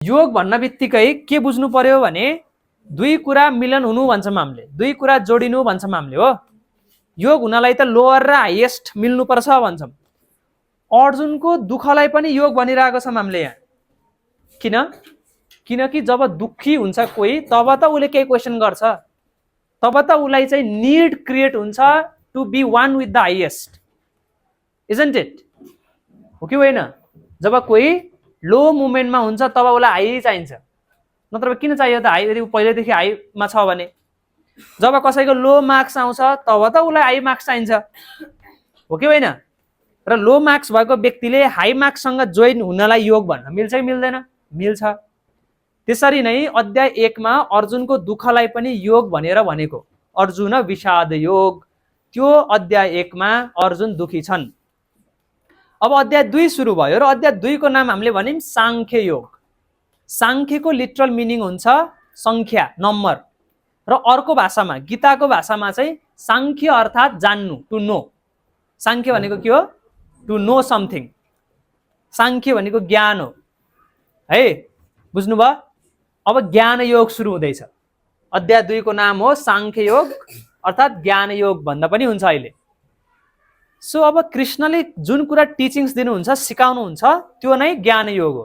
योग भन्न बित्तिकै के बुझ्नु पर्यो भने दुई कुरा मिलन हुनु भन्छौँ हामीले, दुई कुरा जोडिनु भन्छौँ हामीले हो। योग हुनलाई त लोअर र हाइएस्ट मिल्नुपर्छ भन्छौँ। अर्जुनको दुःखलाई पनि योग भनिरहेको छौँ हामीले यहाँ। किन? किनकि जब दुःखी हुन्छ कोही तब त उसले केही क्वेसन गर्छ, तब त उसलाई चाहिँ निड क्रिएट हुन्छ to be one with the highest, isn't it? हो कि होइन? जब कोही लो मुभमेन्टमा हुन्छ तब उसलाई हाई चाहिन्छ, नत्र किन चाहियो त हाई? यदि पहिल्यैदेखि हाईमा छ भने। जब कसैको लो मार्क्स आउँछ तब त उसलाई हाई मार्क्स चाहिन्छ, हो कि होइन? र लो मार्क्स भएको व्यक्तिले हाई मार्क्ससँग जोइन हुनलाई योग भन्न मिल्छ कि मिल्दैन? मिल्छ। त्यसरी नै अध्याय 1 मा अर्जुनको दुःखलाई पनि योग भनेर भनेको। अर्जुन विषाद योग, त्यो अध्याय 1 मा अर्जुन दुखी छन्। अब अध्याय 2 सुरु भयो र अध्याय 2 को नाम हामीले भन्यौं सांख्य योग। सांख्यको लिटरल मिनिङ हुन्छ संख्या, नम्बर। र अर्को भाषामा, गीताको भाषामा चाहिँ सांख्य अर्थात जान्नु, टु नो। सांख्य भनेको के हो? To know something. सांख्य भनेको ज्ञान हो है, बुझ्नुभयो? अब ज्ञान योग सुरु हुँदैछ। अध्याय 2 को नाम हो सांख्य योग अर्थात ज्ञान योग भन्दा पनि हुन्छ अहिले। सो अब कृष्णले जुन कुरा टिचिङ्स दिनुहुन्छ, सिकाउनुहुन्छ, त्यो नै ज्ञान योग हो।